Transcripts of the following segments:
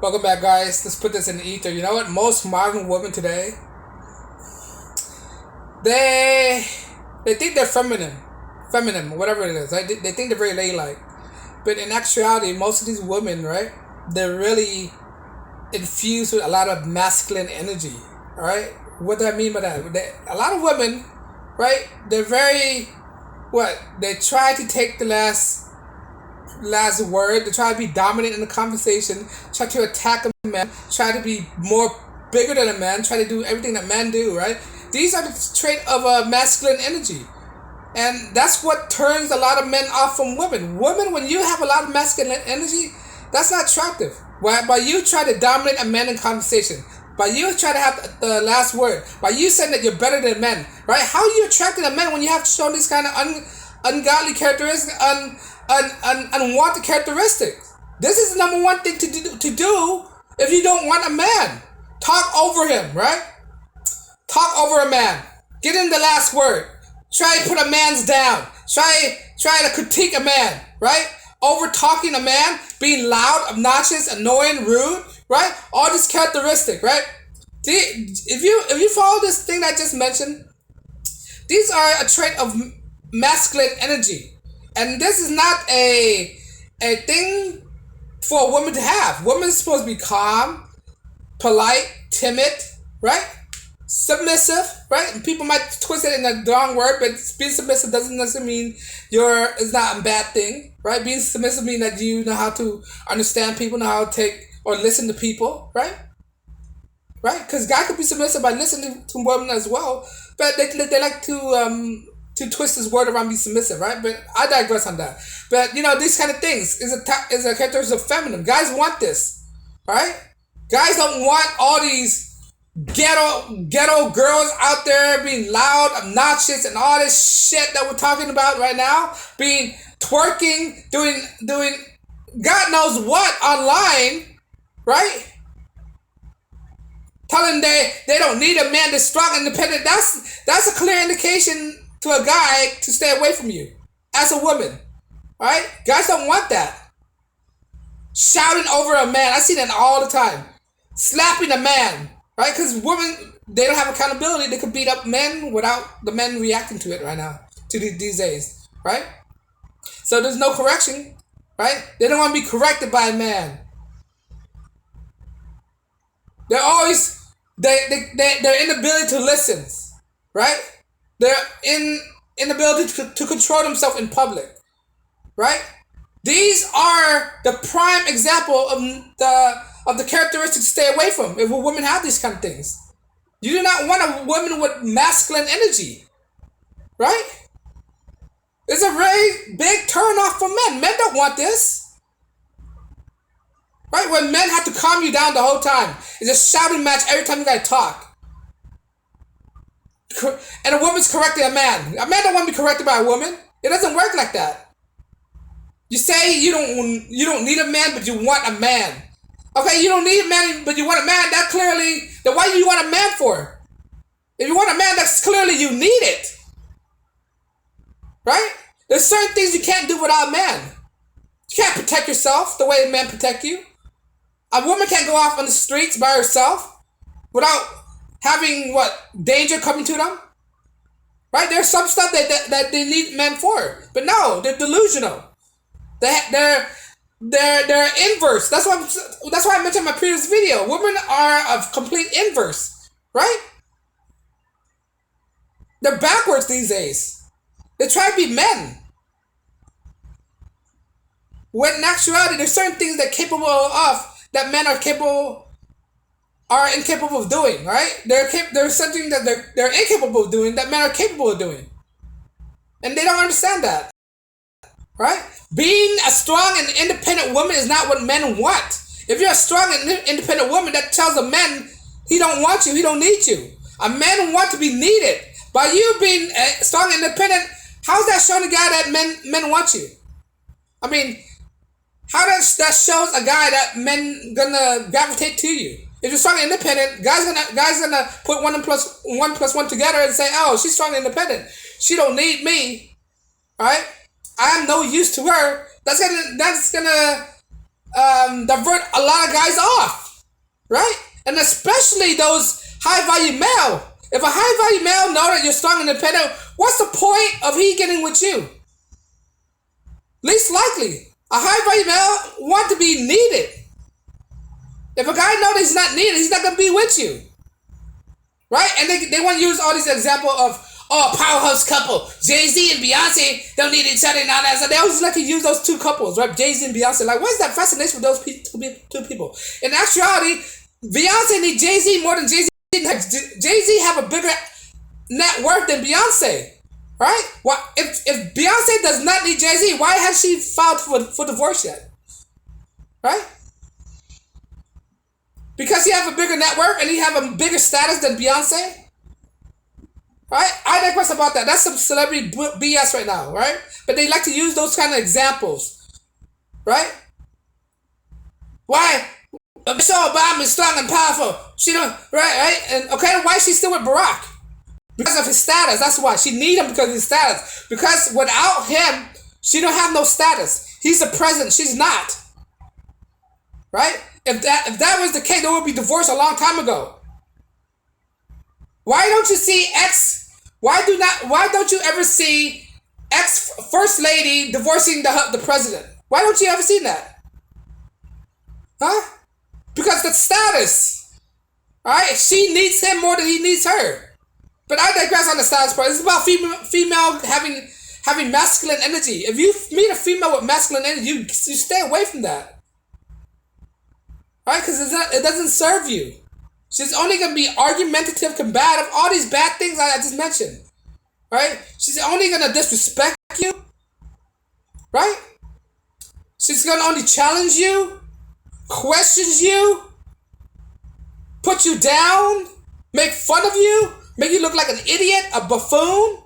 Welcome back, guys. Let's put this in the ether. You know what? Most modern women today, they think they're feminine, whatever it is. Right? They think they're very ladylike, but in actuality, most of these women, right, they're really infused with a lot of masculine energy. All right, what do I mean by that? A lot of women, right? They're very They try to take the last word. They try to be dominant in the conversation, try to attack a man, try to be more bigger than a man, try to do everything that men do, right? These are the trait of a masculine energy. And that's what turns a lot of men off from women. Women, when you have a lot of masculine energy, that's not attractive. By you try to dominate a man in conversation, by you try to have the last word, by you saying that you're better than men, right? How are you attracting a man when you have shown these kind of ungodly characteristics, unwanted characteristics? This is the number one thing to do if you don't want a man. Talk over him, right? Talk over a man. Get him the last word. Try to put a man's down. Try to critique a man, right? Over talking a man, being loud, obnoxious, annoying, rude, right? All these characteristics, right? If you follow this thing that I just mentioned, these are a trait of masculine energy, and this is not a thing for a woman to have. Women's supposed to be calm, polite, timid, right? Submissive, right? And people might twist it in the wrong word, but being submissive doesn't necessarily mean it's not a bad thing, right? Being submissive means that you know how to understand people, know how to take or listen to people, right? Right? Because guy could be submissive by listening to women as well, but they like to twist this word around, be submissive, right? But I digress on that. But these kind of things is a characteristic of feminine. Guys want this, right? Guys don't want all these ghetto girls out there being loud, obnoxious, and all this shit that we're talking about right now, being twerking, doing God knows what online, right? Telling they don't need a man that's strong, independent. That's a clear indication to a guy to stay away from you as a woman, all right? Guys don't want that. Shouting over a man, I see that all the time. Slapping a man, right? Because women, they don't have accountability. They could beat up men without the men reacting to it right now, to these days, right? So there's no correction, right? They don't want to be corrected by a man. They're always their inability to listen, right? Their inability to control themselves in public, right? These are the prime example of the characteristics to stay away from if a woman have these kind of things. You do not want a woman with masculine energy, right? It's a very big turn off for men. Men don't want this. Right? When men have to calm you down the whole time. It's a shouting match every time you guys talk. And a woman's correcting a man. A man don't want to be corrected by a woman. It doesn't work like that. You say you don't need a man, but you want a man. Okay, you don't need a man, but you want a man. That clearly, then why do you want a man for? If you want a man, that's clearly you need it. Right? There's certain things you can't do without a man. You can't protect yourself the way a man protect you. A woman can't go off on the streets by herself without having danger coming to them. Right? There's some stuff that they need men for, but no, they're delusional. They're inverse. That's why I mentioned in my previous video. Women are a complete inverse, right? They're backwards these days. They try to be men. When in actuality, there's certain things that men are incapable of doing, right? There's something that they're incapable of doing that men are capable of doing. And they don't understand that. Right? Being a strong and independent woman is not what men want. If you're a strong and independent woman, that tells a man he don't want you, he don't need you. A man wants to be needed. By you being strong and independent, how's that showing a guy that men want you? I mean, how does that shows a guy that men gonna gravitate to you? If you're strong and independent, guys gonna put one plus one together and say, oh, she's strong and independent. She don't need me. All right? I'm no use to her. That's gonna divert a lot of guys off, right? And especially those high value male. If a high value male know that you're strong and independent, what's the point of he getting with you? Least likely, a high value male want to be needed. If a guy know that he's not needed, he's not gonna be with you, right? And they want to use all these example of powerhouse couple, Jay-Z and Beyonce don't need each other and all that. So they always like to use those two couples, right? Jay-Z and Beyonce. Like, what's that fascination with those two people? In actuality, Beyonce need Jay-Z more than Jay-Z. Jay-Z have a bigger net worth than Beyonce, right? Well, if Beyonce does not need Jay-Z, why has she filed for divorce yet, right? Because he have a bigger net worth and he have a bigger status than Beyonce, right? I digress about that. That's some celebrity BS right now, right? But they like to use those kind of examples, right? Why? Michelle Obama is strong and powerful. She don't, right? And okay, why is she still with Barack? Because of his status. That's why she need him, because of his status. Because without him, she don't have no status. He's the president. She's not, right? If that was the case, they would be divorced a long time ago. Why don't you see Why don't you ever see ex first lady divorcing the president? Why don't you ever see that? Huh? Because the status, all right? She needs him more than he needs her. But I digress on the status part. It's about female having masculine energy. If you meet a female with masculine energy, you stay away from that, right? Because it doesn't serve you. She's only gonna be argumentative, combative, all these bad things I just mentioned, right? She's only gonna disrespect you, right? She's gonna only challenge you, questions you, put you down, make fun of you, make you look like an idiot, a buffoon,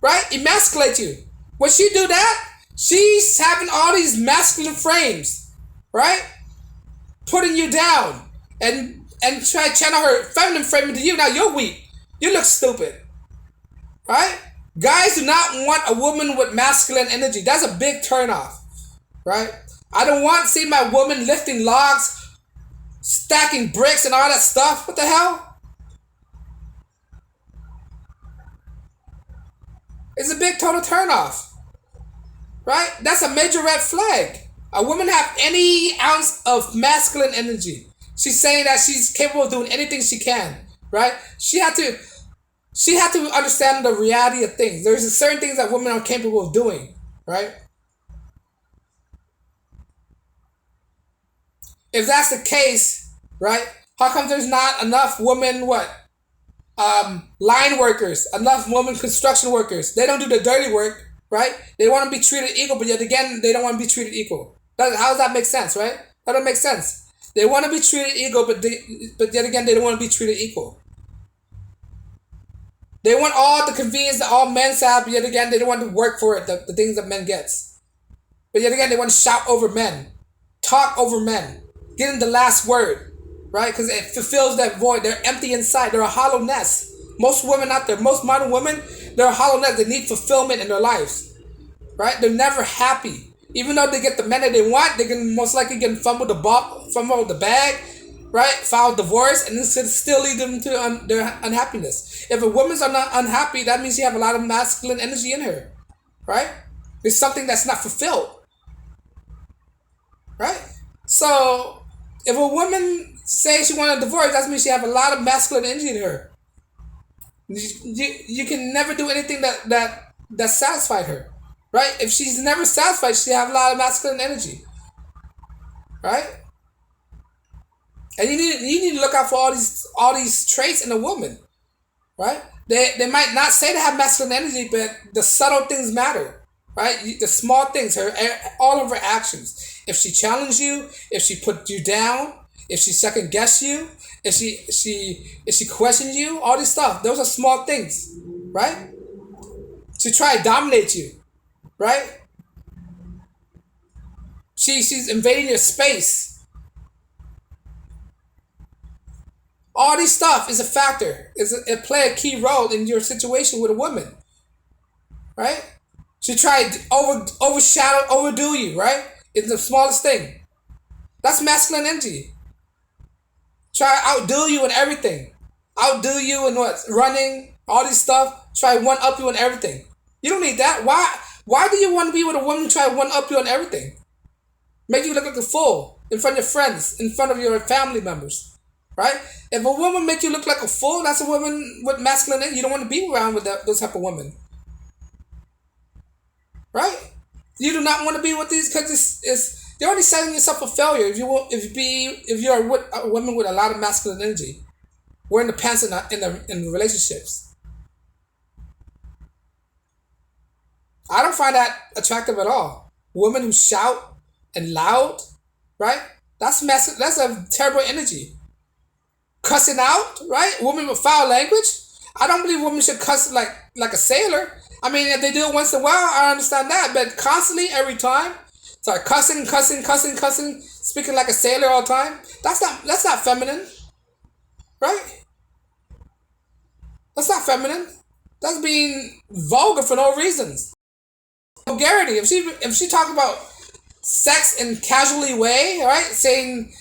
right? Emasculate you. When she do that, she's having all these masculine frames, right? Putting you down and try to channel her feminine frame into you. Now you're weak. You look stupid, right? Guys do not want a woman with masculine energy. That's a big turnoff, right? I don't want to see my woman lifting logs, stacking bricks and all that stuff. What the hell? It's a big total turnoff, right? That's a major red flag. A woman have any ounce of masculine energy. She's saying that she's capable of doing anything she can, right? She had to understand the reality of things. There's certain things that women are capable of doing, right? If that's the case, right? How come there's not enough women, line workers, enough women construction workers? They don't do the dirty work, right? They want to be treated equal, but yet again, they don't want to be treated equal. How does that make sense, right? That doesn't make sense. They want to be treated equal, but yet again, they don't want to be treated equal. They want all the convenience that all men have, but yet again, they don't want to work for it, the things that men get. But yet again, they want to shout over men, talk over men, get in the last word, right? Because it fulfills that void. They're empty inside. They're a hollow nest. Most women out there, most modern women, they're a hollow nest. They need fulfillment in their lives, right? They're never happy. Even though they get the men that they want, they can most likely get fumble the bag, right? File divorce, and this could still lead them to their unhappiness. If a woman's not unhappy, that means she have a lot of masculine energy in her, right? There's something that's not fulfilled, right? So if a woman says she wants a divorce, that means she have a lot of masculine energy in her. You can never do anything that satisfied her, right? If she's never satisfied, she have a lot of masculine energy, right? And you need to look out for all these traits in a woman, right? They might not say they have masculine energy, but the subtle things matter, right? The small things, all of her actions. If she challenge you, if she put you down, if she second guess you, if she questions you, all this stuff, those are small things, right? She try to dominate you, right? She's invading your space. All this stuff is a factor. It play a key role in your situation with a woman, right? She tried to overdo you, right? It's the smallest thing. That's masculine energy. Try to outdo you in everything. Outdo you in what? Running, all this stuff. Try to one up you in everything. You don't need that. Why do you want to be with a woman who try to one up you on everything? Make you look like a fool in front of your friends, in front of your family members. Right? If a woman make you look like a fool, that's a woman with masculine energy. You don't want to be around with those type of women. Right? You do not want to be with these because you're only setting yourself a failure if you're with a woman with a lot of masculine energy. Wearing the pants in relationships. I don't find that attractive at all. Women who shout and loud, right? That's a terrible energy. Cussing out, right? Women with foul language. I don't believe women should cuss like a sailor. I mean, if they do it once in a while, I understand that. But constantly, every time, start cussing, speaking like a sailor all the time. That's not feminine, right? That's not feminine. That's being vulgar for no reasons. Vulgarity. If she talk about sex in casually way, right? Saying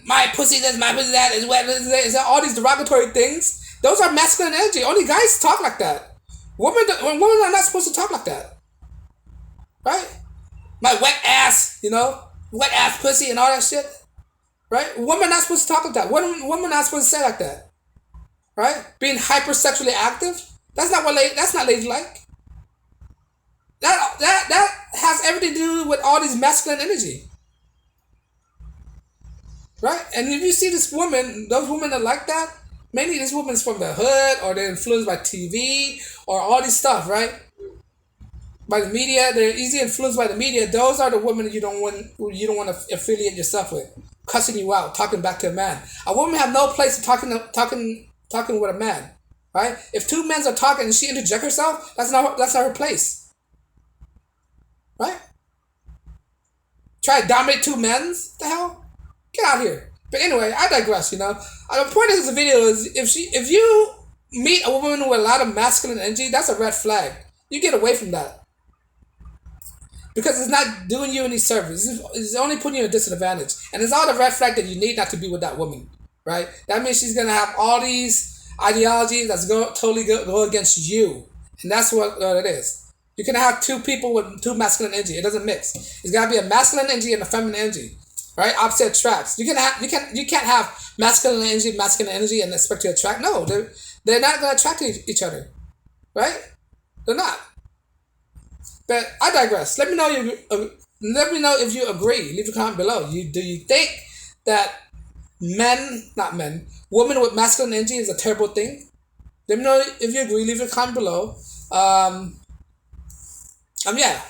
my pussy this, my pussy that, is that all these derogatory things? Those are masculine energy. Only guys talk like that. Women are not supposed to talk like that, right? My wet ass, wet ass pussy and all that shit, right? Women are not supposed to talk like that. Women are not supposed to say like that. Right? Being hypersexually active, that's not ladylike. That has everything to do with all these masculine energy. Right? And if you see those women that like that, mainly these women from the hood or they're influenced by TV or all this stuff, right? By the media, they're easily influenced by the media. Those are the women that you don't want to affiliate yourself with, cussing you out, talking back to a man. A woman have no place to talking with a man, right? If two men are talking and she interjects herself, that's not her place, right? Try to dominate two men? What the hell? Get out here. But anyway, I digress. The point of this video is if you meet a woman with a lot of masculine energy, that's a red flag. You get away from that because it's not doing you any service. It's only putting you at a disadvantage, and it's all the red flag that you need not to be with that woman. Right? That means she's gonna have all these ideologies that's totally go against you, and that's what it is. You can have two people with two masculine energy. It doesn't mix. It's gotta be a masculine energy and a feminine energy, right? Opposite attracts. You can't have masculine energy, and expect to attract. No, they're not gonna attract each other, right? They're not. But I digress. Let me know if you agree. Leave a comment below. Do you think that women with masculine energy is a terrible thing? Let me know if you agree. Leave a comment below. Yeah,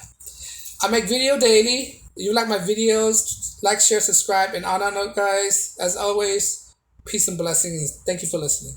I make video daily. If you like my videos, like, share, subscribe, and on guys. As always, peace and blessings. Thank you for listening.